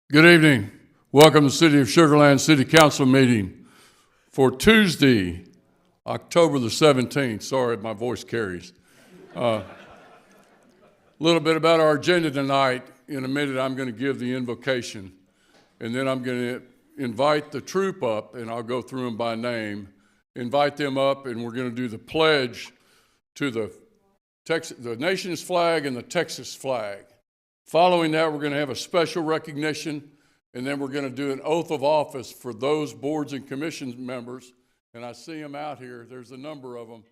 Good evening. Welcome to the City of Sugar Land City Council meeting for Tuesday, October the 17th. Sorry, my voice carries. A little bit about our agenda tonight. In a minute, I'm going to give the invocation, and then I'm going to invite the troop up, and I'll go through them by name. Invite them up, and we're going to do the pledge to the nation's flag and the Texas flag. Following that, we're going to have a special recognition, and then we're going to do an oath of office for those boards and commission members. And I see them out here. There's a number of them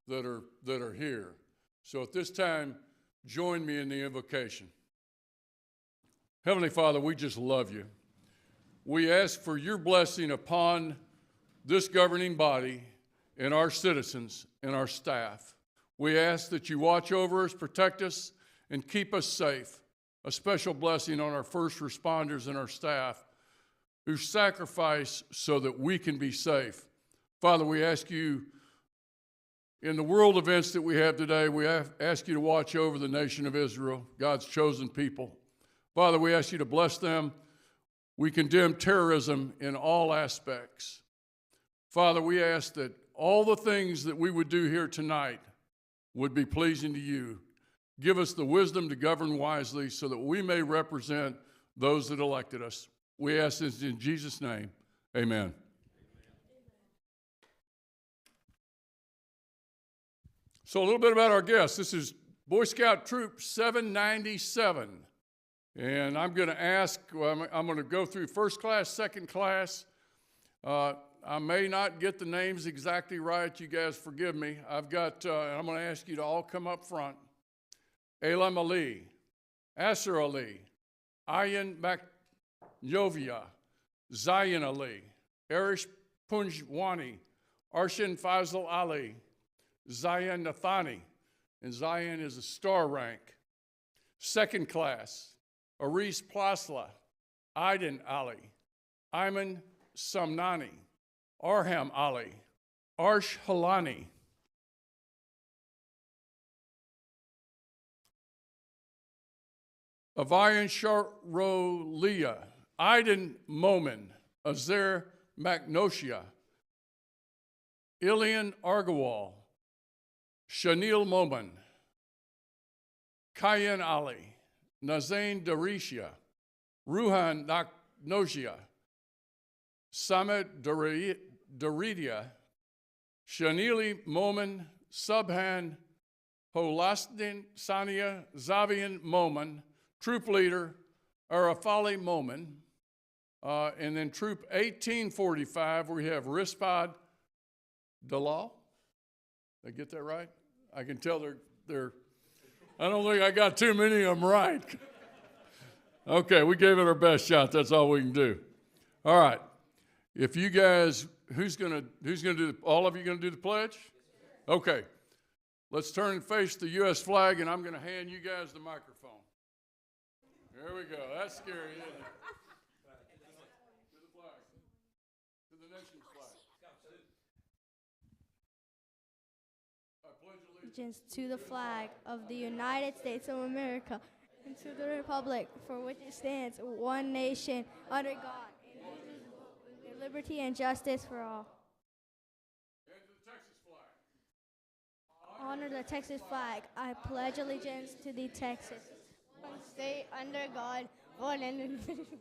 that are here. So at this time, join me in the invocation. Heavenly Father, we just love you. We ask for your blessing upon this governing body and our citizens and our staff. We ask that you watch over us, protect us, and keep us safe. A special blessing on our first responders and our staff who sacrifice so that we can be safe. Father, we ask you, in the world events that we have today, we ask you to watch over the nation of Israel, God's chosen people. Father, we ask you to bless them. We condemn terrorism in all aspects. Father, we ask that all the things that we would do here tonight would be pleasing to you. Give us the wisdom to govern wisely so that we may represent those that elected us. We ask this in Jesus' name. Amen. So a little bit about our guests. This is Boy Scout Troop 797. And I'm going to ask, I'm going to go through first class, second class. I may not get the names exactly right. You guys forgive me. I'm going to ask you to all come up front. Elam Ali, Asser Ali, Ayan Maknovia, Zion Ali, Arish Punjwani, Arshan Fazl Ali, Zion Nathani, and Zion is a star rank. Second class, Aris Plasla, Aiden Ali, Ayman Samnani, Arham Ali, Arsh Halani, Avayan Sharolia, Aiden Momin, Azer Magnosia, Ilian Argawal, Shanil Momin, Kayan Ali, Nazain Darisha, Ruhan Naknosia, Samet Daridia, Shanili Momin, Subhan Holastin Sania Zavian Momin, Troop Leader, Arafali Momin, and then Troop 1845, we have Rispad Dalal. Did I get that right? I can tell they're I don't think I got too many of them right. Okay, we gave it our best shot. That's all we can do. All right. If you guys, who's gonna do, all of you gonna do the pledge? Okay. Let's turn and face the U.S. flag, and I'm gonna hand you guys the microphone. There we go. That's scary, isn't it? To the flag. To the nation's flag. I pledge allegiance to the flag of the United States of America and to the republic for which it stands, one nation, under God, indivisible, with liberty and justice for all. And to the Texas flag. Honor the Texas flag. I pledge allegiance to the Texas. One state under God, one and indivisible.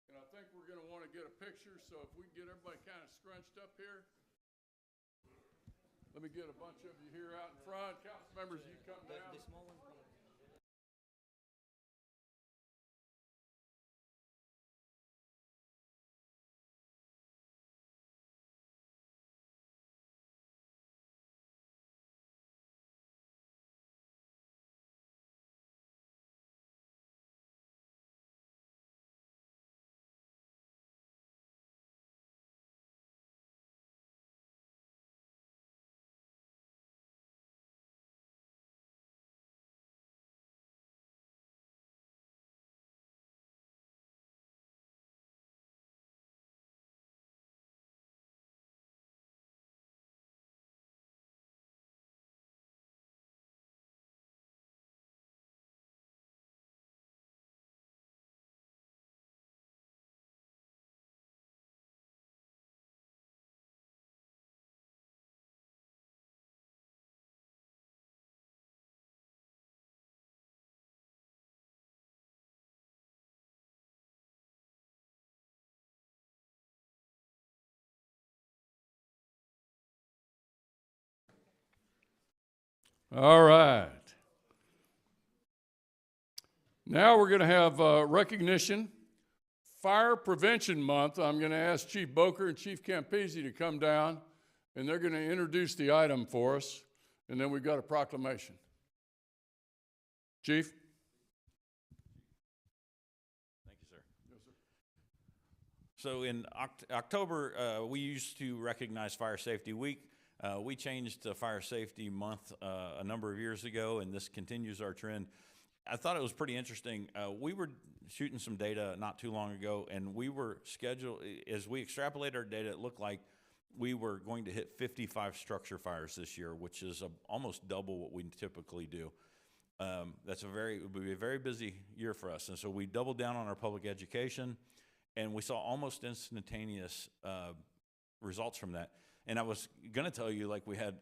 And I think we're going to want to get a picture, so if we get everybody kind of scrunched up here. Let me get a bunch of you here out in front. Council members, you come down. All right. Now we're going to have recognition. Fire Prevention Month. I'm going to ask Chief Boker and Chief Campese to come down, and they're going to introduce the item for us, and then we've got a proclamation. Chief? Thank you, sir. Yes, sir. So in October, we used to recognize Fire Safety Week. We changed to Fire Safety Month a number of years ago, and this continues our trend. I thought it was pretty interesting. We were shooting some data not too long ago, and we were scheduled, as we extrapolated our data, it looked like we were going to hit 55 structure fires this year, which is almost double what we typically do. It would be a very busy year for us. And so we doubled down on our public education, and we saw almost instantaneous results from that. And I was going to tell you, like, we had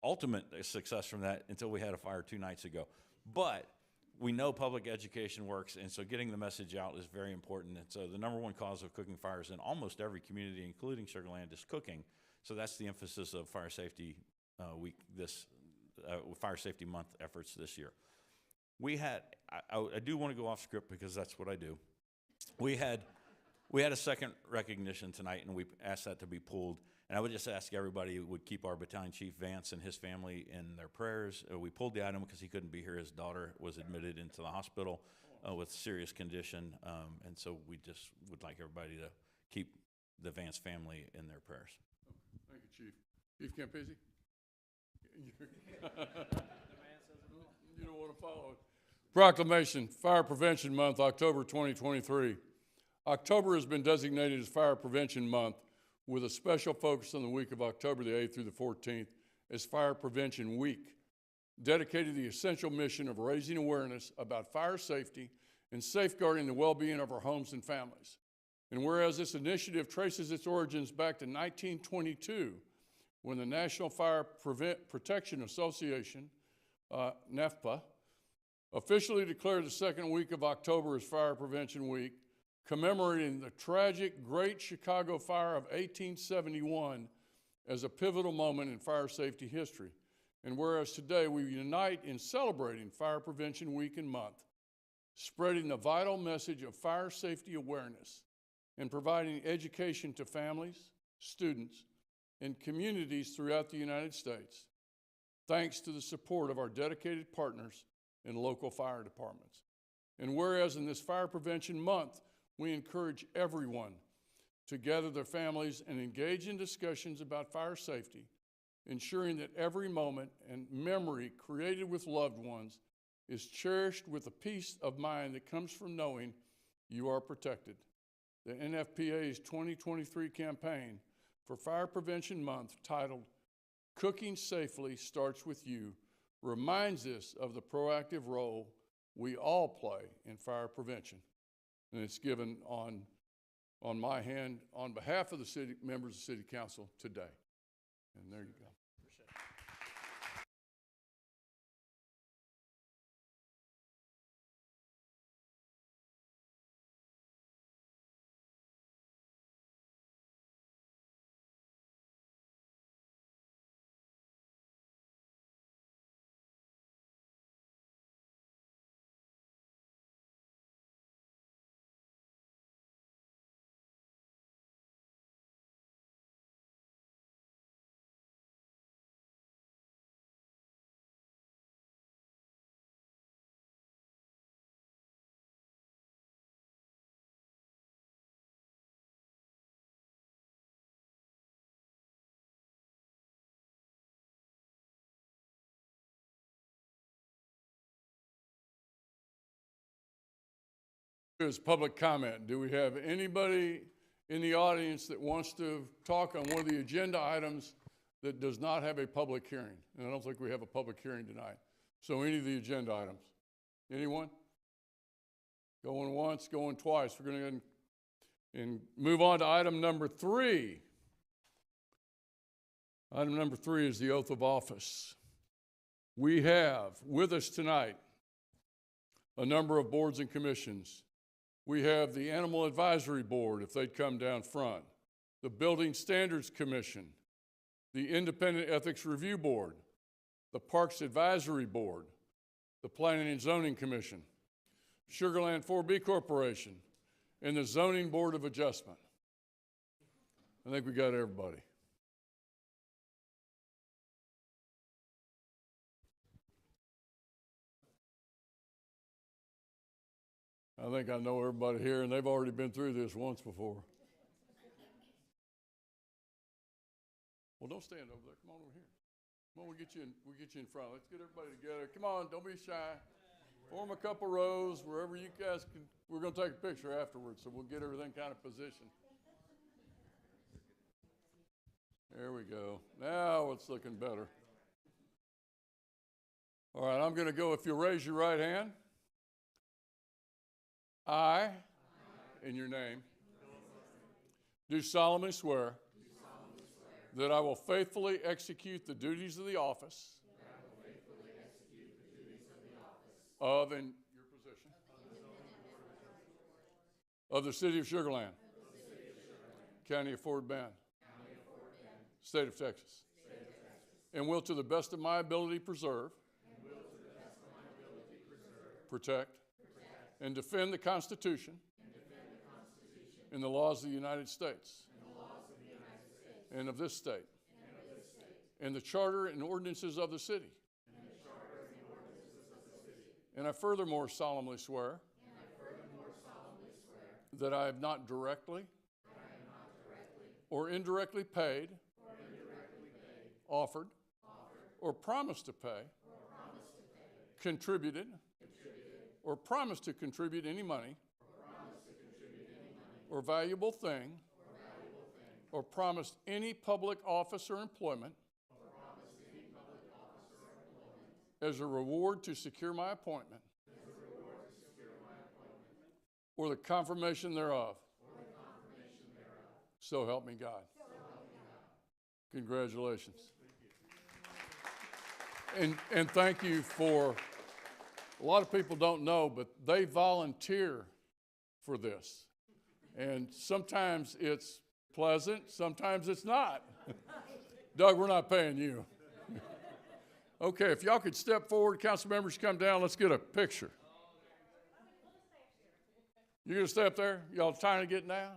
ultimate success from that until we had a fire 2 nights ago. But we know public education works, and so getting the message out is very important. And so the number one cause of cooking fires in almost every community, including Sugar Land, is cooking. So that's the emphasis of Fire Safety Week, Fire Safety Month efforts this year. We had, I do want to go off script because that's what I do. We had a second recognition tonight, and we asked that to be pulled. And I would just ask everybody would keep our Battalion Chief Vance and his family in their prayers. We pulled the item because he couldn't be here. His daughter was admitted into the hospital with serious condition. And so we just would like everybody to keep the Vance family in their prayers. Thank you, Chief. Chief Campese? You don't want to follow it. Proclamation, Fire Prevention Month, October 2023. October has been designated as Fire Prevention Month, with a special focus on the week of October the 8th through the 14th as Fire Prevention Week, dedicated to the essential mission of raising awareness about fire safety and safeguarding the well-being of our homes and families. And whereas this initiative traces its origins back to 1922, when the National Fire Protection Association, NFPA, officially declared the second week of October as Fire Prevention Week, commemorating the tragic Great Chicago Fire of 1871 as a pivotal moment in fire safety history. And whereas today we unite in celebrating Fire Prevention Week and Month, spreading the vital message of fire safety awareness and providing education to families, students, and communities throughout the United States, thanks to the support of our dedicated partners and local fire departments. And whereas in this Fire Prevention Month, we encourage everyone to gather their families and engage in discussions about fire safety, ensuring that every moment and memory created with loved ones is cherished with a peace of mind that comes from knowing you are protected. The NFPA's 2023 campaign for Fire Prevention Month, titled Cooking Safely Starts With You, reminds us of the proactive role we all play in fire prevention. And it's given on my hand on behalf of the city members of the City Council today. And there you go. Is public comment. Do we have anybody in the audience that wants to talk on one of the agenda items that does not have a public hearing? And I don't think we have a public hearing tonight. So any of the agenda items. Anyone? Going once, going twice. We're going to go ahead and move on to item number 3. Item number 3 is the oath of office. We have with us tonight a number of boards and commissions. We have the Animal Advisory Board, if they'd come down front, the Building Standards Commission, the Independent Ethics Review Board, the Parks Advisory Board, the Planning and Zoning Commission, Sugar Land 4B Corporation, and the Zoning Board of Adjustment. I think we got everybody. I think I know everybody here, and they've already been through this once before. Well, don't stand over there. Come on over here. Come on, we'll get you in front. Let's get everybody together. Come on, don't be shy. Form a couple rows wherever you guys can. We're going to take a picture afterwards, so we'll get everything kind of positioned. There we go. Now it's looking better. All right, I'm going to go. If you'll raise your right hand. I, in your name, do solemnly swear that I will faithfully execute the duties of the office of, in your position, of the City of Sugar Land, County of Fort Bend, State of Texas, and will to the best of my ability preserve, protect, and defend the Constitution and the laws of the United States and of this state, and the Charter and ordinances of the city. And I furthermore solemnly swear that I have not directly or indirectly paid, offered, or promised to pay, contributed, or promised to contribute any money, or valuable thing, or promised any public office or employment, as a reward to secure my appointment, or the confirmation thereof. So help me God. Congratulations. And thank you for. A lot of people don't know, but they volunteer for this. And sometimes it's pleasant, sometimes it's not. Doug, we're not paying you. Okay, if y'all could step forward, council members come down, let's get a picture. You gonna stay up there? Y'all trying to get down?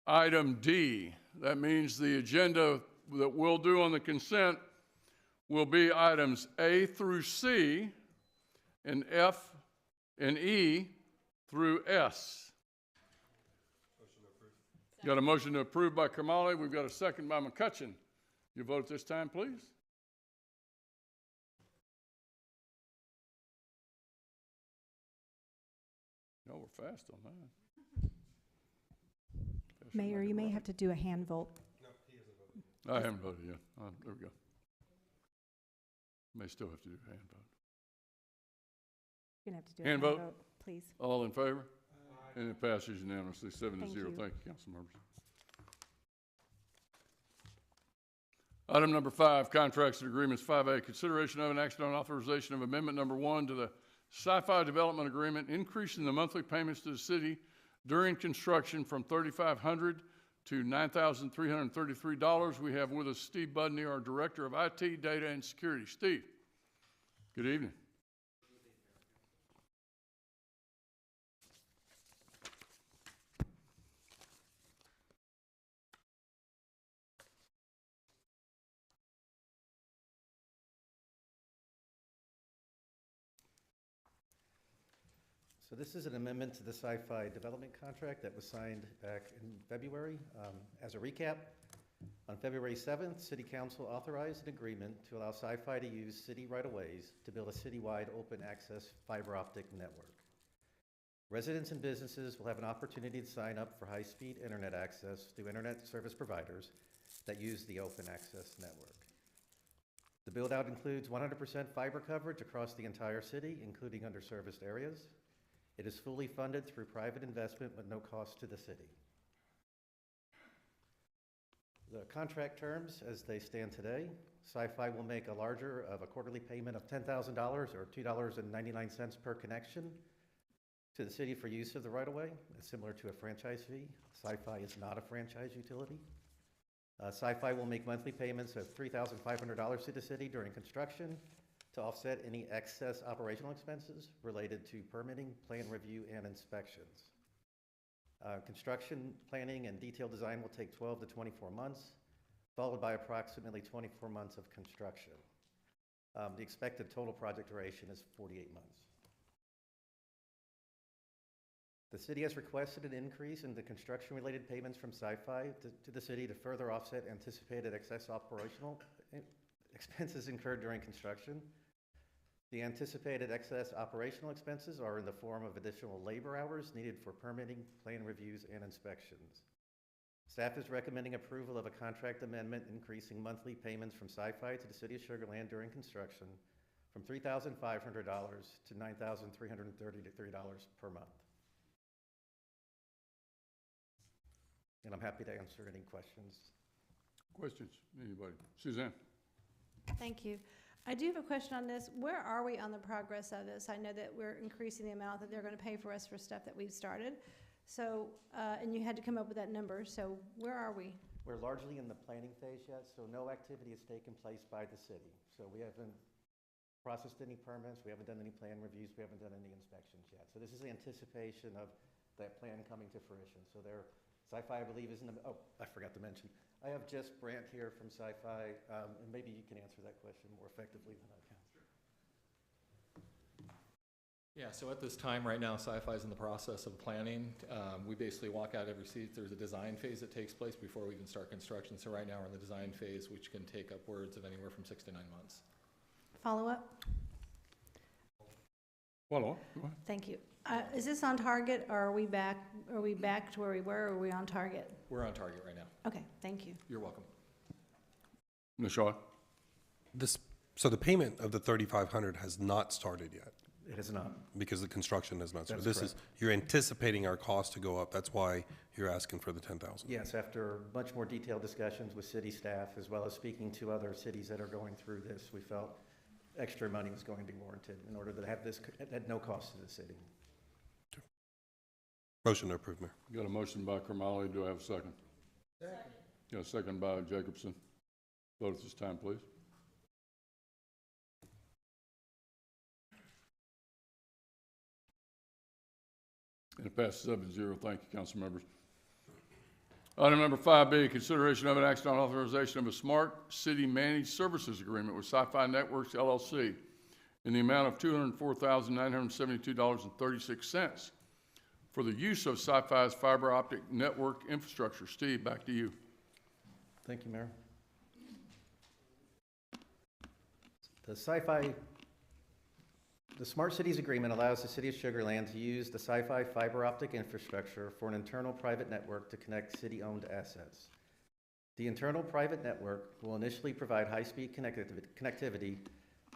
Item D, that means the agenda that we'll do on the consent will be items A through C and F and E through S. Got a motion to approve by Kamali. We've got a second by McCutcheon. You vote at this time, please. No, we're fast on that. Mayor, you may have to do a hand vote. No, he hasn't voted. I haven't voted yet. There we go. May still have to do a hand vote. You're going to have to do a Hand hand vote? vote, please. All in favor? And it passes unanimously, 7-0. Thank you. Thank you, council members. Item number 5, contracts and agreements. 5A, consideration of an action on authorization of amendment number 1 to the Sci-Fi Development Agreement, increasing the monthly payments to the city during construction from $3,500 to $9,333. We have with us Steve Budney, our Director of IT, Data, and Security. Steve, good evening. So this is an amendment to the Sci-Fi development contract that was signed back in February. As a recap, on February 7th, City Council authorized an agreement to allow Sci-Fi to use city right-of-ways to build a citywide open access fiber optic network. Residents and businesses will have an opportunity to sign up for high-speed internet access through internet service providers that use the open access network. The build-out includes 100% fiber coverage across the entire city, including underserviced areas. It is fully funded through private investment with no cost to the city. The contract terms, as they stand today, Sci-Fi will make a larger of a quarterly payment of $10,000 or $2.99 per connection to the city for use of the right-of-way. It's similar to a franchise fee. Sci-Fi is not a franchise utility. Sci-Fi will make monthly payments of $3,500 to the city during construction to offset any excess operational expenses related to permitting, plan review, and inspections. Construction planning and detailed design will take 12 to 24 months, followed by approximately 24 months of construction. The expected total project duration is 48 months. The city has requested an increase in the construction-related payments from Sci-Fi to the city to further offset anticipated excess operational expenses incurred during construction. The anticipated excess operational expenses are in the form of additional labor hours needed for permitting, plan reviews, and inspections. Staff is recommending approval of a contract amendment increasing monthly payments from Sci-Fi to the City of Sugar Land during construction from $3,500 to $9,333 per month. And I'm happy to answer any questions. Questions? Anybody? Suzanne? Thank you. I do have a question on this. Where are we on the progress of this? I know that we're increasing the amount that they're going to pay for us for stuff that we've started. So, and you had to come up with that number. So where are we? We're largely in the planning phase yet, so no activity has taken place by the city. So we haven't processed any permits, we haven't done any plan reviews, we haven't done any inspections yet. So this is the anticipation of that plan coming to fruition. So Sci-Fi, I believe, is in the, oh, I forgot to mention. I have Jess Brandt here from Sci-Fi, and maybe you can answer that question more effectively than I can. Yeah, so at this time, right now, Sci-Fi is in the process of planning. We basically walk out every seat. There's a design phase that takes place before we can start construction. So right now, we're in the design phase, which can take upwards of anywhere from 6 to 9 months. Follow up? Follow up. Go ahead. Thank you. Is this on target, or are we back to where we were, or are we on target? We're on target right now. Okay, thank you. You're welcome. Nishaw? So the payment of the $3,500 has not started yet It is not. because the construction has not started. That's This is, you're anticipating our cost to go up. That's why you're asking for the $10,000. Yes, after much more detailed discussions with city staff, as well as speaking to other cities that are going through this, we felt extra money was going to be warranted in order to have this at no cost to the city. Motion to approve, Mayor. Got a motion by Kermally. Do I have a second? Second. Got a second by Jacobson. Vote at this time, please. And it passes 7-0. Thank you, council members. Item number 5B, consideration of an action on authorization of a smart city managed services agreement with Sci-Fi Networks LLC in the amount of $204,972.36 for the use of Sci-Fi's fiber optic network infrastructure. Steve, back to you. Thank you, Mayor. The Smart Cities Agreement allows the City of Sugar Land to use the Sci-Fi fiber optic infrastructure for an internal private network to connect city-owned assets. The internal private network will initially provide high-speed connectivity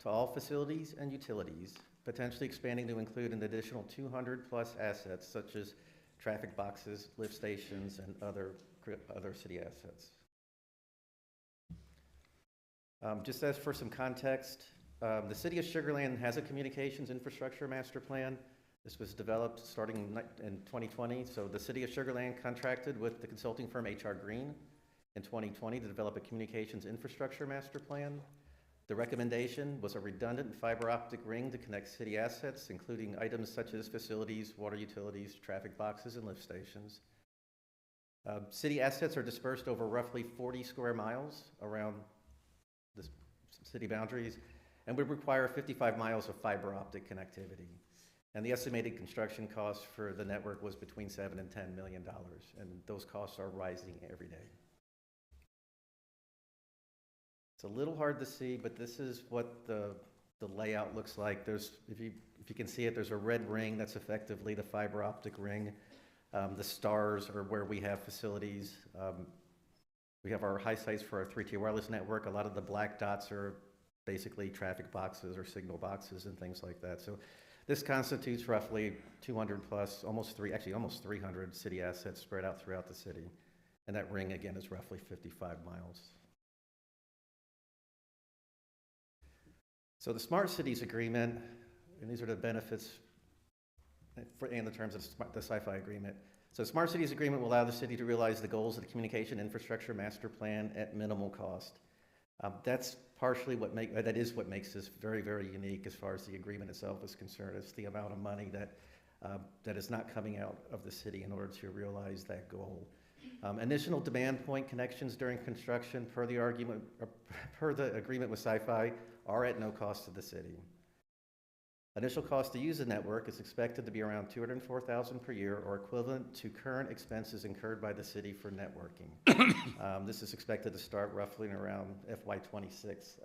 to all facilities and utilities potentially expanding to include an additional 200-plus assets such as traffic boxes, lift stations, and other city assets. Just as for some context, the City of Sugar Land has a communications infrastructure master plan. This was developed starting in 2020. So the City of Sugar Land contracted with the consulting firm H.R. Green in 2020 to develop a communications infrastructure master plan. The recommendation was a redundant fiber optic ring to connect city assets, including items such as facilities, water utilities, traffic boxes, and lift stations. City assets are dispersed over roughly 40 square miles around the city boundaries, and would require 55 miles of fiber optic connectivity. And the estimated construction cost for the network was between $7 and $10 million, and those costs are rising every day. It's a little hard to see, but this is what the layout looks like. There's, if you can see it, there's a red ring that's effectively the fiber optic ring. The stars are where we have facilities. We have our high sites for our 3-tier wireless network. A lot of the black dots are basically traffic boxes or signal boxes and things like that. So this constitutes roughly 200 plus, almost 300 city assets spread out throughout the city. And that ring, again, is roughly 55 miles. So the Smart Cities Agreement, and these are the benefits and the terms of the SciFi agreement. So the Smart Cities Agreement will allow the city to realize the goals of the Communication Infrastructure Master Plan at minimal cost. That's partially that is what makes this very, very unique as far as the agreement itself is concerned. It's the amount of money that is not coming out of the city in order to realize that goal. Initial demand point connections during construction per the agreement with SciFi are at no cost to the city. Initial cost to use the network is expected to be around $204,000 per year, or equivalent to current expenses incurred by the city for networking. This is expected to start roughly in around FY26.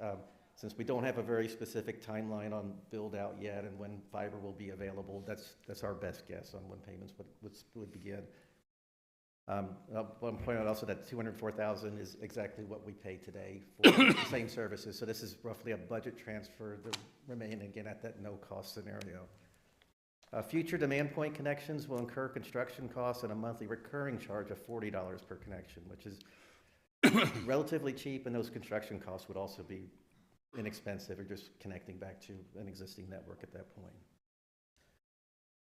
Since we don't have a very specific timeline on build out yet and when fiber will be available, that's our best guess on when payments would begin. I want to point out also that $204,000 is exactly what we pay today for the same services. So this is roughly a budget transfer to remain, again, at that no-cost scenario. Future demand point connections will incur construction costs and a monthly recurring charge of $40 per connection, which is relatively cheap, and those construction costs would also be inexpensive or just connecting back to an existing network at that point.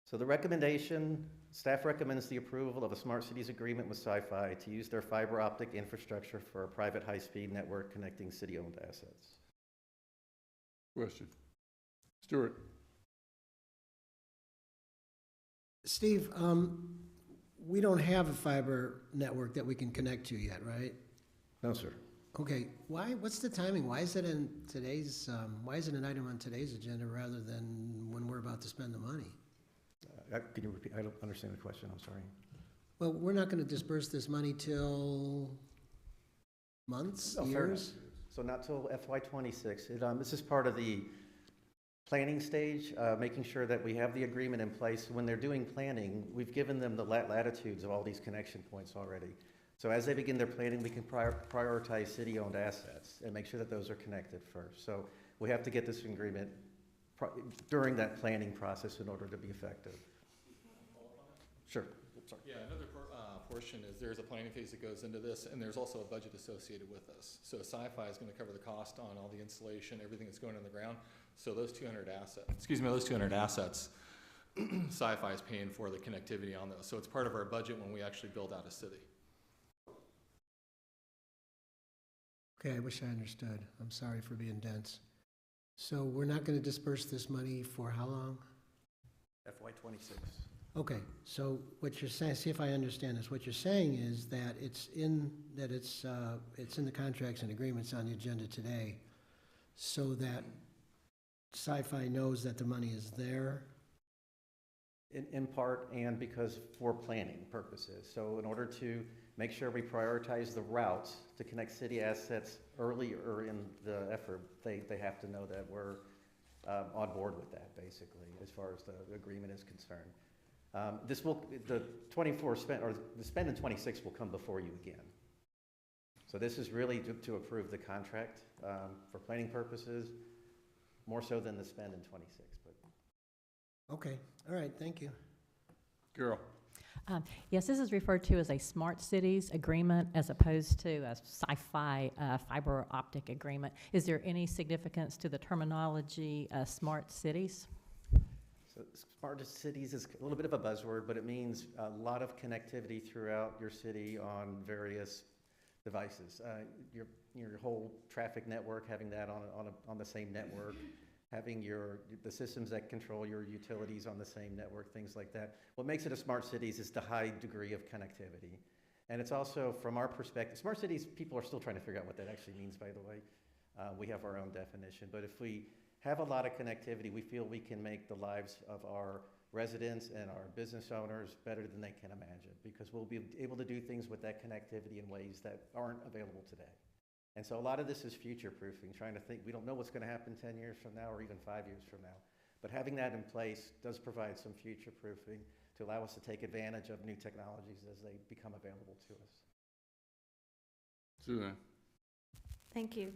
So the recommendation, staff recommends the approval of a Smart Cities Agreement with SciFi to use their fiber optic infrastructure for a private high-speed network connecting city-owned assets. Question. Stuart. Steve, we don't have a fiber network that we can connect to yet, right? No, sir. Okay, what's the timing? Why is it in today's, why is it an item on today's agenda rather than when we're about to spend the money? Can you repeat? I don't understand the question. I'm sorry. Well, we're not going to disperse this money till months, years? So not till FY26. This is part of the planning stage, making sure that we have the agreement in place. When they're doing planning, we've given them the latitudes of all these connection points already. So as they begin their planning, we can prioritize city-owned assets and make sure that those are connected first. So we have to get this agreement during that planning process in order to be effective. Sure. Sorry. Yeah, another portion is there's a planning phase that goes into this, and there's also a budget associated with this. So SciFi is going to cover the cost on all the installation, everything that's going on the ground. So those 200 assets, SciFi is paying for the connectivity on those. So it's part of our budget when we actually build out a city. Okay, I wish I understood. I'm sorry for being dense. So we're not going to disperse this money for how long? FY26. Okay, so what you're saying, see if I understand this. What you're saying is that it's in the contracts and agreements on the agenda today, so that SciFi knows that the money is there. In part, and because for planning purposes. So in order to make sure we prioritize the routes to connect city assets earlier in the effort, they have to know that we're on board with that, basically, as far as the agreement is concerned. The spend in 26 will come before you again. So this is really to approve the contract for planning purposes, more so than the spend in 26. But Okay, all right, thank you. Carol? Yes, this is referred to as a smart cities agreement as opposed to a sci-fi fiber optic agreement. Is there any significance to the terminology smart cities? So smart cities is a little bit of a buzzword, but it means a lot of connectivity throughout your city on various devices. Your whole traffic network, having that on the same network, having the systems that control your utilities on the same network, things like that. What makes it a smart cities is the high degree of connectivity. And it's also, from our perspective, smart cities, people are still trying to figure out what that actually means, by the way. We have our own definition. But if we have a lot of connectivity, we feel we can make the lives of our residents and our business owners better than they can imagine, because we'll be able to do things with that connectivity in ways that aren't available today. And so a lot of this is future-proofing, trying to think, we don't know what's going to happen 10 years from now or even 5 years from now. But having that in place does provide some future-proofing to allow us to take advantage of new technologies as they become available to us. Suzanne? Thank you.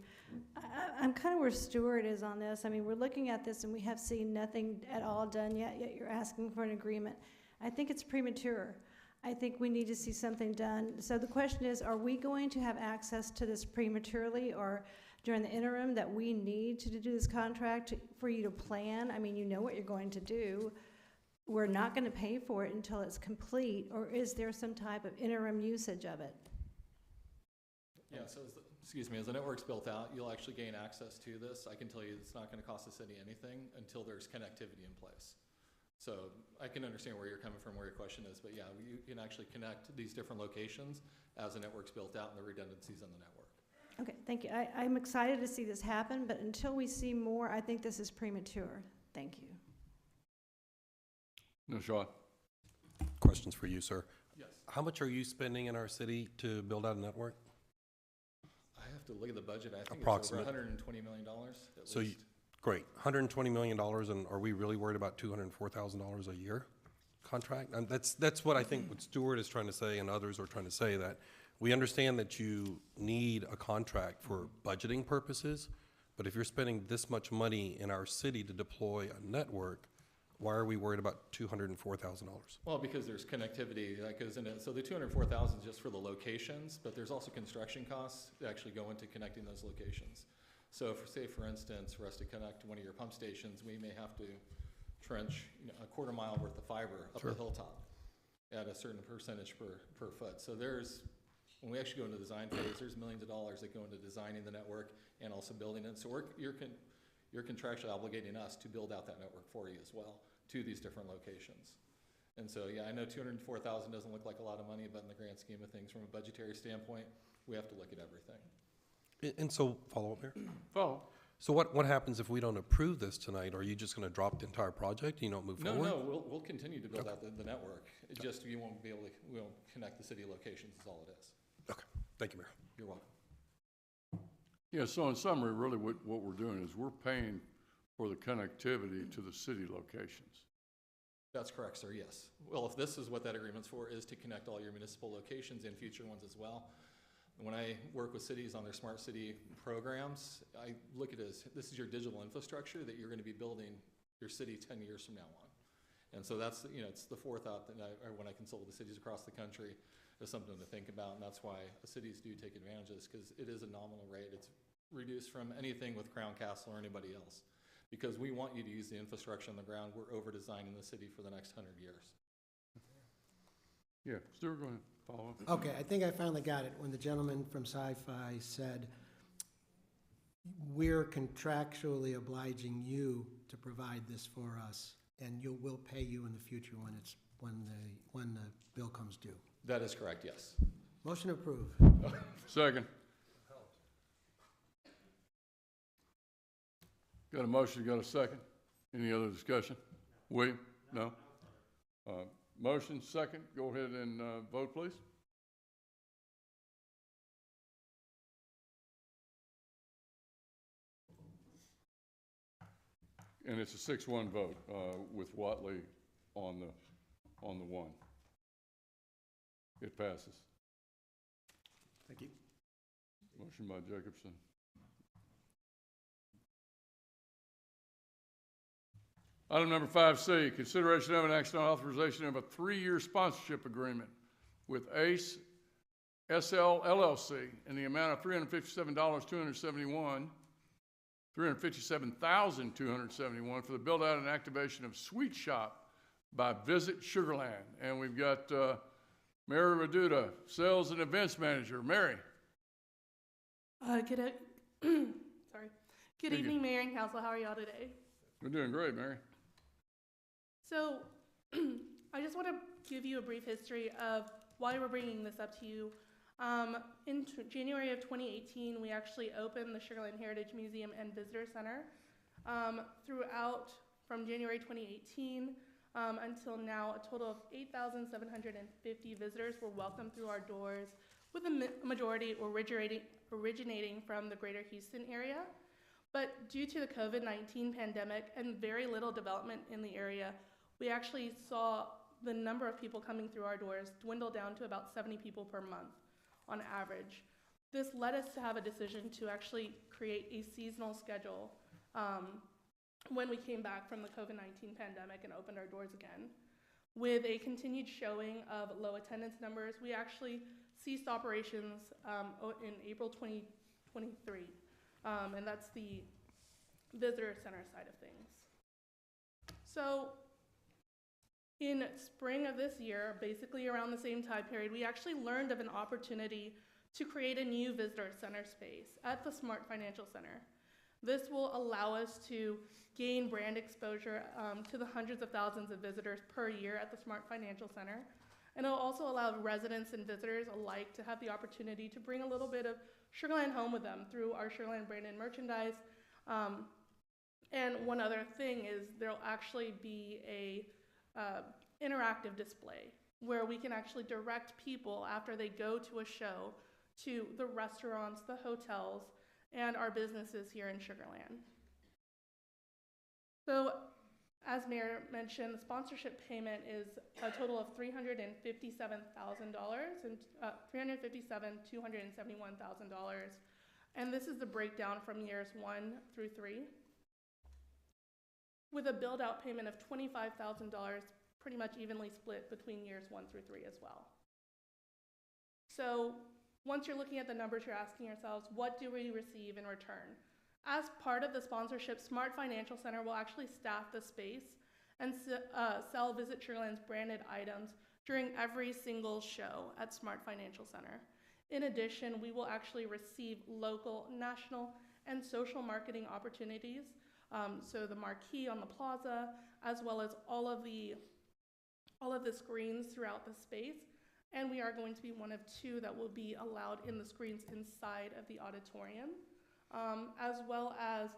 I'm kind of where Stuart is on this. I mean, we're looking at this and we have seen nothing at all done yet you're asking for an agreement. I think it's premature. I think we need to see something done. So the question is, are we going to have access to this prematurely or during the interim that we need to do this contract for you to plan? I mean, you know what you're going to do. We're not going to pay for it until it's complete, or is there some type of interim usage of it? Yeah, so as the network's built out, you'll actually gain access to this. I can tell you it's not going to cost the city anything until there's connectivity in place. So I can understand where you're coming from, where your question is, but yeah, you can actually connect these different locations as the network's built out and the redundancies on the network. Okay, thank you. I'm excited to see this happen, but until we see more, I think this is premature. Thank you. No, Sean? Questions for you, sir. Yes. How much are you spending in our city to build out a network? I have to look at the budget. I think Approximate. it's over $120 million at So least. Great, $120 million, and are we really worried about $204,000 a year contract? And that's what I think what Stuart is trying to say and others are trying to say, that we understand that you need a contract for budgeting purposes, but if you're spending this much money in our city to deploy a network, why are we worried about $204,000? Well, because there's connectivity that goes into it. So the $204,000 is just for the locations, but there's also construction costs that actually go into connecting those locations. So say, for instance, for us to connect one of your pump stations, we may have to trench a quarter mile worth of fiber up Sure. the hilltop at a certain percentage per foot. So when we actually go into the design phase, there's millions of dollars that go into designing the network and also building it. So you're contractually obligating us to build out that network for you as well to these different locations. And so, yeah, I know $204,000 doesn't look like a lot of money, but in the grand scheme of things, from a budgetary standpoint, we have to look at everything. And so, follow up here? Follow. So what happens if we don't approve this tonight? Are you just going to drop the entire project and you don't move forward? No, we'll continue to build out the network. It just, we won't connect the city locations is all it is. Okay, thank you, Mayor. You're welcome. Yeah, so in summary, really what we're doing is we're paying for the connectivity to the city locations. That's correct, sir, yes. Well, if this is what that agreement's for, is to connect all your municipal locations and future ones as well. When I work with cities on their smart city programs, I look at it as, this is your digital infrastructure that you're going to be building your city 10 years from now on. And so that's, it's the forethought that when I consult with the cities across the country, is something to think about, and that's why cities do take advantage of this, because it is a nominal rate. It's reduced from anything with Crown Castle or anybody else, because we want you to use the infrastructure on the ground. We're over-designing the city for the next 100 years. Yeah, Stuart, go ahead, follow up. Okay, I think I finally got it. When the gentleman from Sci-Fi said, we're contractually obliging you to provide this for us, and we'll pay you in the future when the bill comes due. That is correct, yes. Motion approved. Second. Got a motion, got a second? Any other discussion? William? No? Motion, second. Go ahead and vote, please. And it's a 6-1 vote with Watley on the one. It passes. Thank you. Motion by Jacobson. Item number 5C, consideration of an action on authorization of a 3-year sponsorship agreement with ACE SL LLC in the amount of $357,271 for the build out and activation of Sweet Shop by Visit Sugarland. And we've got Mary Reduta, Sales and Events Manager. Mary. Good evening, Mayor and Council. How are y'all today? We're doing great, Mary. So, I just want to give you a brief history of why we're bringing this up to you. In January of 2018, we actually opened the Sugarland Heritage Museum and Visitor Center. Throughout, from January 2018 until now, a total of 8,750 visitors were welcomed through our doors, with a majority originating from the greater Houston area. But due to the COVID-19 pandemic and very little development in the area, we actually saw the number of people coming through our doors dwindle down to about 70 people per month on average. This led us to have a decision to actually create a seasonal schedule when we came back from the COVID-19 pandemic and opened our doors again. With a continued showing of low attendance numbers, we actually ceased operations in April 2023, and that's the visitor center side of things. So in spring of this year, basically around the same time period, we actually learned of an opportunity to create a new visitor center space at the Smart Financial Center. This will allow us to gain brand exposure to the hundreds of thousands of visitors per year at the Smart Financial Center. And it'll also allow residents and visitors alike to have the opportunity to bring a little bit of Sugarland home with them through our Sugarland branded merchandise. And one other thing is there'll actually be a interactive display where we can actually direct people after they go to a show to the restaurants, the hotels, and our businesses here in Sugarland. So, as Mayor mentioned, the sponsorship payment is a total of $357,000 and $357,271,000, and this is the breakdown from years 1 through 3, with a build-out payment of $25,000, pretty much evenly split between years 1 through 3 as well. So, once you're looking at the numbers, you're asking yourselves, what do we receive in return? As part of the sponsorship, Smart Financial Center will actually staff the space and sell Visit Sugarland's branded items during every single show at Smart Financial Center. In addition, we will actually receive local, national, and social marketing opportunities. So the marquee on the plaza, as well as all of the screens throughout the space. And we are going to be one of 2 that will be allowed in the screens inside of the auditorium, as well as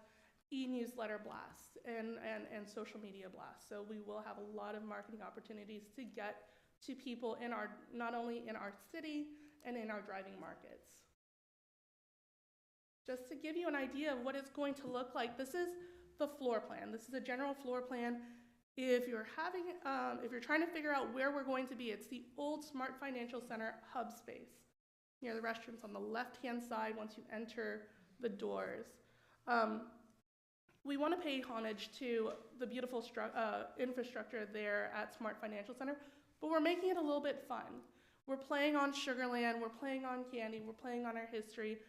e-newsletter blasts and social media blasts. So we will have a lot of marketing opportunities to get to people in our, not only in our city and in our driving markets. Just to give you an idea of what it's going to look like, this is the floor plan. This is a general floor plan. If you're trying to figure out where we're going to be, it's the old Smart Financial Center hub space near the restrooms on the left-hand side once you enter the doors. We want to pay homage to the beautiful infrastructure there at Smart Financial Center, but we're making it a little bit fun. We're playing on Sugarland, we're playing on candy, we're playing on our history,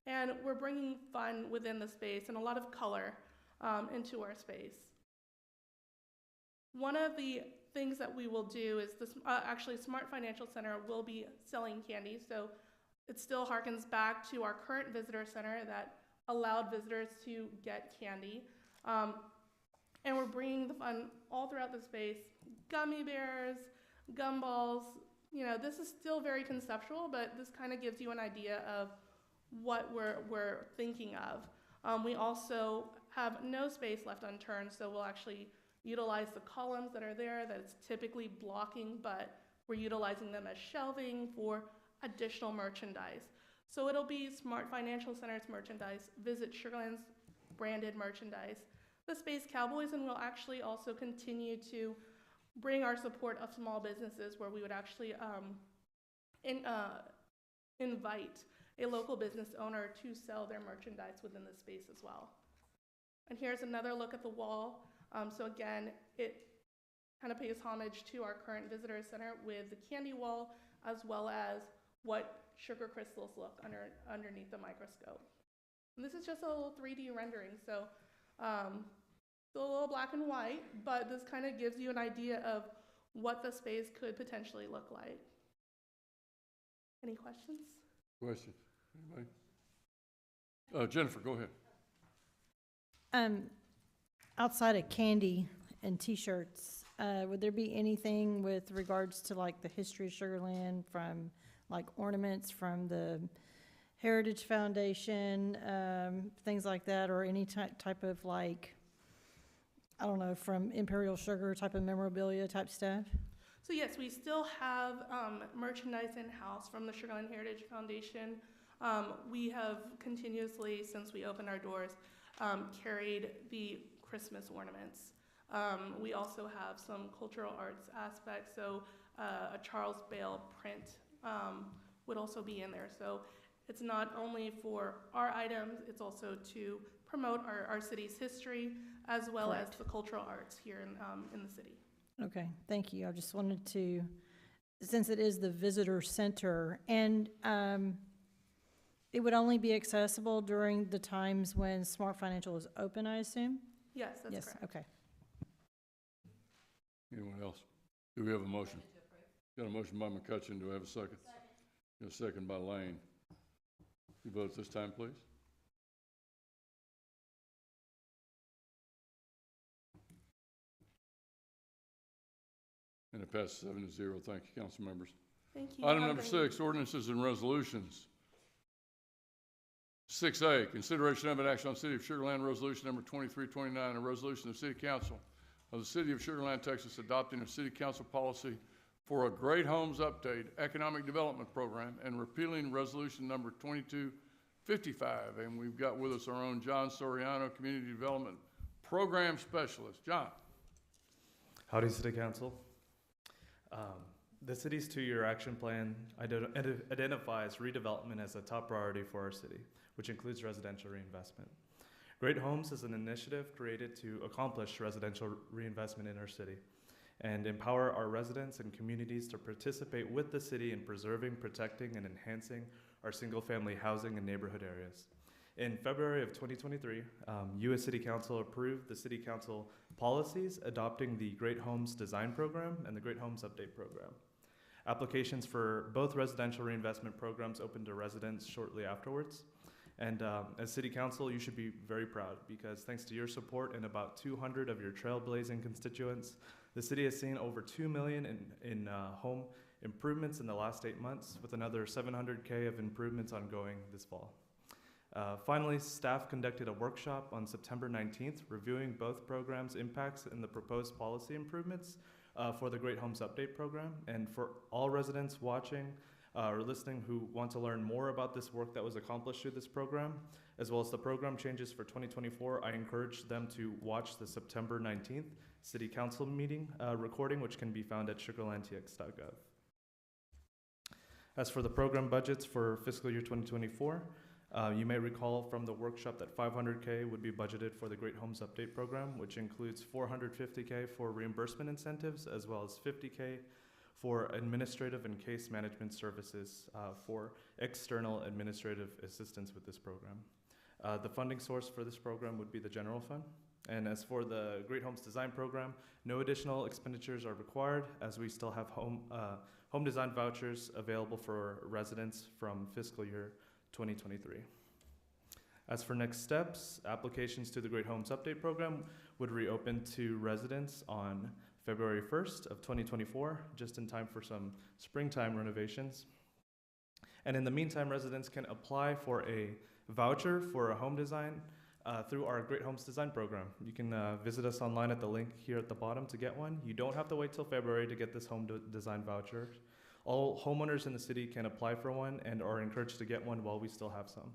and we're bringing fun within the space and a lot of color into our space. One of the things that we will do is actually Smart Financial Center will be selling candy, so it still harkens back to our current visitor center that allowed visitors to get candy. And we're bringing the fun all throughout the space, gummy bears, gumballs. You know, this is still very conceptual, but this kind of gives you an idea of what we're thinking of. We also have no space left unturned, so we'll actually utilize the columns that are there that it's typically blocking, but we're utilizing them as shelving for additional merchandise. So it'll be Smart Financial Center's merchandise, Visit Sugarland's branded merchandise, the Space Cowboys, and we'll actually also continue to bring our support of small businesses where we would actually invite a local business owner to sell their merchandise within the space as well. And here's another look at the wall. So again, it kind of pays homage to our current visitor center with the candy wall, as well as what sugar crystals look underneath the microscope. And this is just a little 3D rendering, so still a little black and white, but this kind of gives you an idea of what the space could potentially look like. Any questions? Questions? Anybody? Jennifer, go ahead. Outside of candy and T-shirts, would there be anything with regards to like the history of Sugar Land, from like ornaments from the Heritage Foundation, things like that, or any type of like, I don't know, from Imperial Sugar type of memorabilia type stuff? So yes, we still have merchandise in-house from the Sugar Land Heritage Foundation. We have continuously, since we opened our doors, carried the Christmas ornaments. We also have some cultural arts aspects, so a Charles Bale print would also be in there. So it's not only for our items, it's also to promote our city's history, as well as the cultural arts here in the city. Okay, thank you. I just wanted to, since it is the visitor center, and it would only be accessible during the times when Smart Financial is open, I assume? Yes, that's correct. Okay. Anyone else? Do we have a motion? Got a motion by McCutcheon. Do we have a second? Got a second by Lane. You vote this time, please. And it passes 7-0. Thank you, council members. Thank you. Item number 6, ordinances and resolutions. 6A, consideration of an action on City of Sugar Land Resolution number 2329, a resolution of the City Council of the City of Sugar Land, Texas, adopting a City Council policy for a Great Homes Update Economic Development Program and repealing resolution number 2255. And we've got with us our own John Soriano, Community Development Program Specialist. John. Howdy, City Council. The city's 2-year action plan identifies redevelopment as a top priority for our city, which includes residential reinvestment. Great Homes is an initiative created to accomplish residential reinvestment in our city and empower our residents and communities to participate with the city in preserving, protecting, and enhancing our single-family housing and neighborhood areas. In February of 2023, U.S. City Council approved the City Council policies adopting the Great Homes Design Program and the Great Homes Update Program. Applications for both residential reinvestment programs opened to residents shortly afterwards. And as City Council, you should be very proud because thanks to your support and about 200 of your trailblazing constituents, the city has seen over $2 million in home improvements in the last 8 months, with another $700K of improvements ongoing this fall. Finally, staff conducted a workshop on September 19th, reviewing both programs' impacts and the proposed policy improvements for the Great Homes Update Program. And for all residents watching or listening who want to learn more about this work that was accomplished through this program, as well as the program changes for 2024, I encourage them to watch the September 19th City Council meeting recording, which can be found at sugarlandtx.gov. As for the program budgets for fiscal year 2024, you may recall from the workshop that $500K would be budgeted for the Great Homes Update Program, which includes $450K for reimbursement incentives, as well as $50K for administrative and case management services for external administrative assistance with this program. The funding source for this program would be the general fund. And as for the Great Homes Design Program, no additional expenditures are required, as we still have home design vouchers available for residents from fiscal year 2023. As for next steps, applications to the Great Homes Update Program would reopen to residents on February 1st of 2024, just in time for some springtime renovations. And in the meantime, residents can apply for a voucher for a home design through our Great Homes Design Program. You can visit us online at the link here at the bottom to get one. You don't have to wait till February to get this home design voucher. All homeowners in the city can apply for one and are encouraged to get one while we still have some.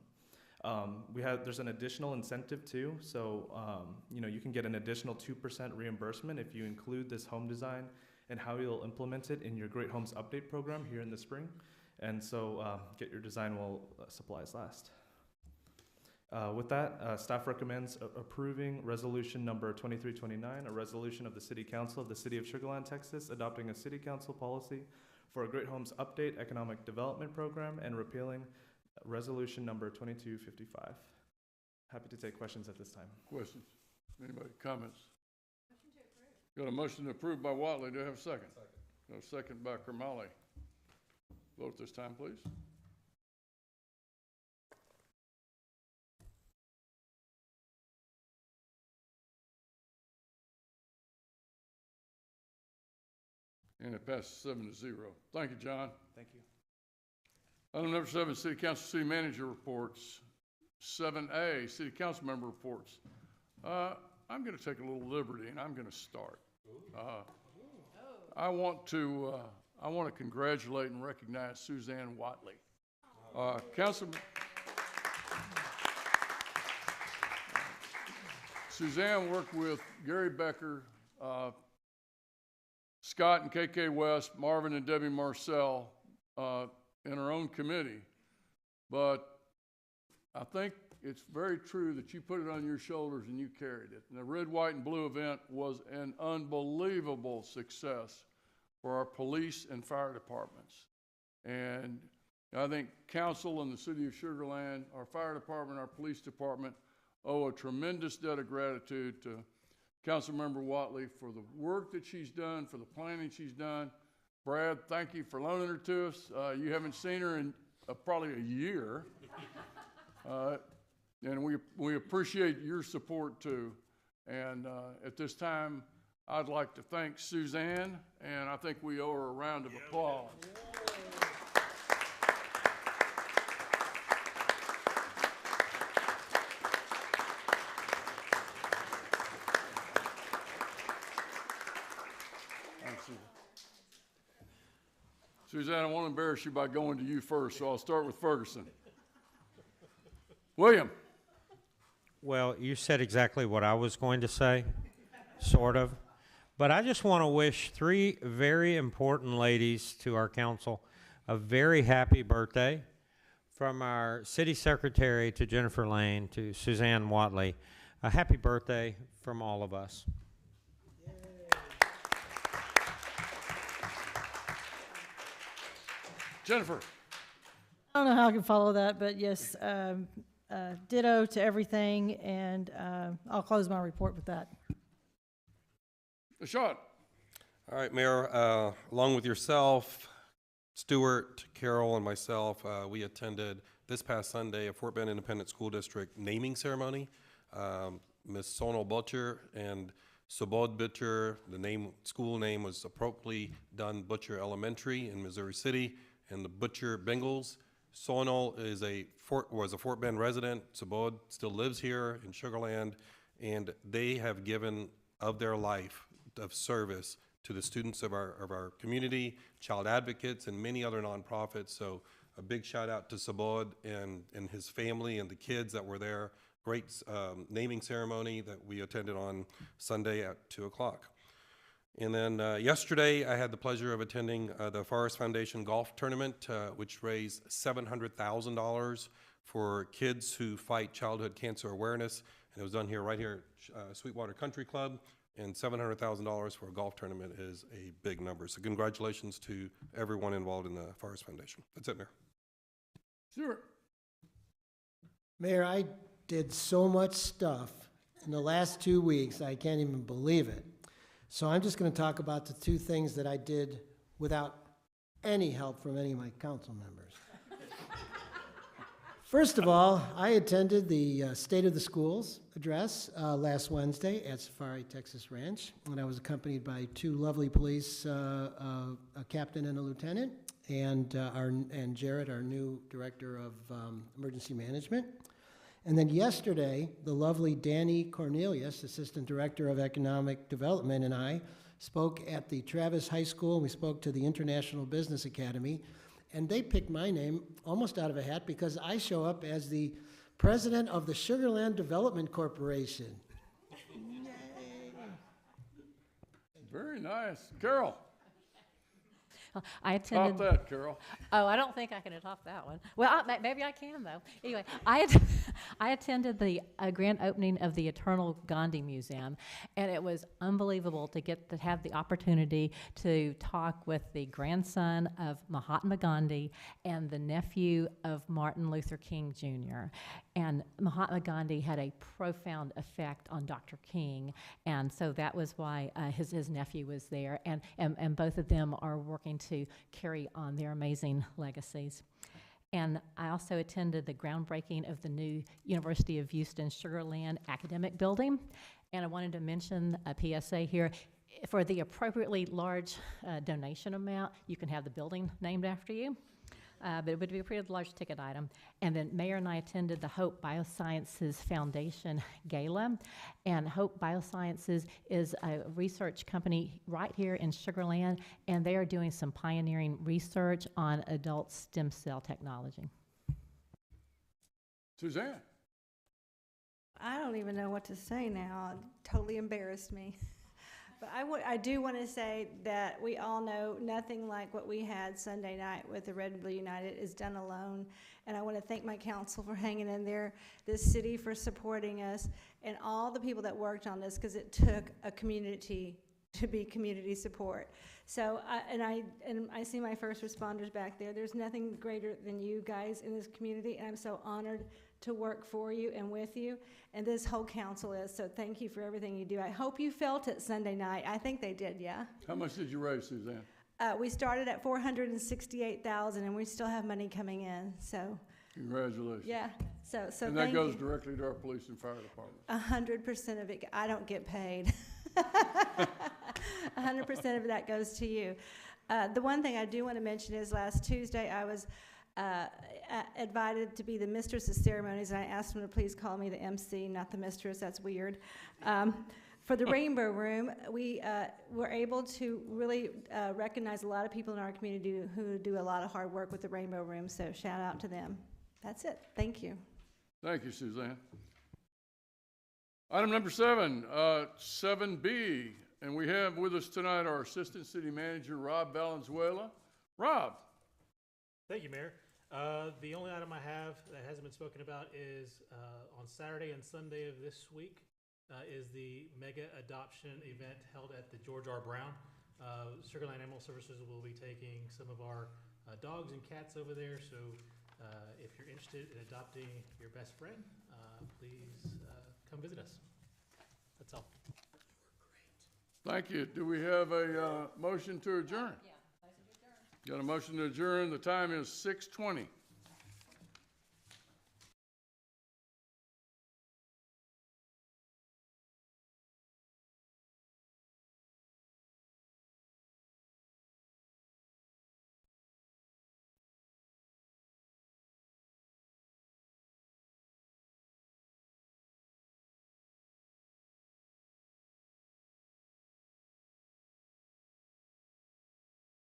There's an additional incentive too, so you can get an additional 2% reimbursement if you include this home design and how you'll implement it in your Great Homes Update Program here in the spring. And so get your design while supplies last. With that, staff recommends approving resolution number 2329, a resolution of the City Council of the City of Sugar Land, Texas, adopting a City Council policy for a Great Homes Update Economic Development Program and repealing resolution number 2255. Happy to take questions at this time. Questions? Anybody? Comments? Got a motion to approve by Watley. Do I have a second? Got a second by Kermally. Vote this time, please. And it passes 7-0. Thank you, John. Thank you. Item number 7, City Council City Manager reports. 7A, City Council Member reports. I'm going to take a little liberty, and I'm going to start. I want to congratulate and recognize Suzanne Watley. Suzanne worked with Gary Becker, Scott and KK West, Marvin and Debbie Marcel in her own committee. But I think it's very true that you put it on your shoulders and you carried it. And the Red, White, and Blue event was an unbelievable success for our police and fire departments. And I think council and the City of Sugar Land, our fire department, our police department owe a tremendous debt of gratitude to Councilmember Watley for the work that she's done, for the planning she's done. Brad, thank you for loaning her to us. You haven't seen her in probably a year. And we appreciate your support too. And at this time, I'd like to thank Suzanne, and I think we owe her a round of applause. Suzanne, I won't embarrass you by going to you first, so I'll start with Ferguson. William. Well, you said exactly what I was going to say, sort of. But I just want to wish 3 very important ladies to our council a very happy birthday. From our city secretary to Jennifer Lane to Suzanne Watley, a happy birthday from all of us. Jennifer. I don't know how I can follow that, but yes, ditto to everything, and I'll close my report with that. Sean. All right, Mayor, along with yourself, Stuart, Carol, and myself, we attended this past Sunday a Fort Bend Independent School District naming ceremony. Ms. Sonal Butcher and Sobod Butcher, the school name was appropriately done Butcher Elementary in Missouri City, and the Butcher Bengals. Sonal was a Fort Bend resident. Sobod still lives here in Sugar Land, and they have given of their life of service to the students of our community, child advocates, and many other nonprofits. So a big shout out to Sobod and his family and the kids that were there. Great naming ceremony that we attended on Sunday at 2 o'clock. And then yesterday, I had the pleasure of attending the Forest Foundation Golf Tournament, which raised $700,000 for kids who fight childhood cancer awareness. And it was done right here at Sweetwater Country Club. And $700,000 for a golf tournament is a big number. So congratulations to everyone involved in the Forest Foundation. That's it, Mayor. Sure. Mayor, I did so much stuff in the last 2 weeks, I can't even believe it. So I'm just going to talk about the 2 things that I did without any help from any of my council members. First of all, I attended the State of the Schools address last Wednesday at Safari Texas Ranch, and I was accompanied by 2 lovely police, a captain and a lieutenant, and Jared, our new director of emergency management. And then yesterday, the lovely Danny Cornelius, Assistant Director of Economic Development, and I spoke at the Travis High School. We spoke to the International Business Academy, and they picked my name almost out of a hat because I show up as the president of the Sugar Land Development Corporation. Very nice. Carol. I attended. Top that, Carol. Oh, I don't think I can top that one. Well, maybe I can, though. Anyway, I attended the grand opening of the Eternal Gandhi Museum, and it was unbelievable to get to have the opportunity to talk with the grandson of Mahatma Gandhi and the nephew of Martin Luther King Jr. And Mahatma Gandhi had a profound effect on Dr. King, and so that was why his nephew was there, and both of them are working to carry on their amazing legacies. And I also attended the groundbreaking of the new University of Houston Sugar Land Academic Building, and I wanted to mention a PSA here. For the appropriately large donation amount, you can have the building named after you. But it would be a pretty large ticket item. And then Mayor and I attended the Hope Biosciences Foundation Gala. And Hope Biosciences is a research company right here in Sugar Land, and they are doing some pioneering research on adult stem cell technology. Suzanne. I don't even know what to say now. It totally embarrassed me. But I do want to say that we all know nothing like what we had Sunday night with the Red and Blue United is done alone. And I want to thank my council for hanging in there, this city for supporting us, and all the people that worked on this, because it took a community to be community support. So, I see my first responders back there. There's nothing greater than you guys in this community, and I'm so honored to work for you and with you, and this whole council is, so thank you for everything you do. I hope you felt it Sunday night. I think they did, yeah? How much did you raise, Suzanne? We started at $468,000, and we still have money coming in, so. Congratulations. Yeah, so and that goes directly to our police and fire department. 100% of it, I don't get paid. 100% of that goes to you. The one thing I do want to mention is last Tuesday I was invited to be the mistress of ceremonies, and I asked them to please call me the MC, not the mistress. That's weird. For the Rainbow Room, we were able to really recognize a lot of people in our community who do a lot of hard work with the Rainbow Room, so shout out to them. That's it. Thank you. Thank you, Suzanne. Item number 7, 7B, and we have with us tonight our Assistant City Manager, Rob Valenzuela. Rob. Thank you, Mayor. The only item I have that hasn't been spoken about is on Saturday and Sunday of this week is the mega adoption event held at the George R. Brown. Sugar Land Animal Services will be taking some of our dogs and cats over there, so if you're interested in adopting your best friend, please come visit us. That's all. Thank you. Do we have a motion to adjourn? Yeah, motion to adjourn. Got a motion to adjourn. The time is 6:20.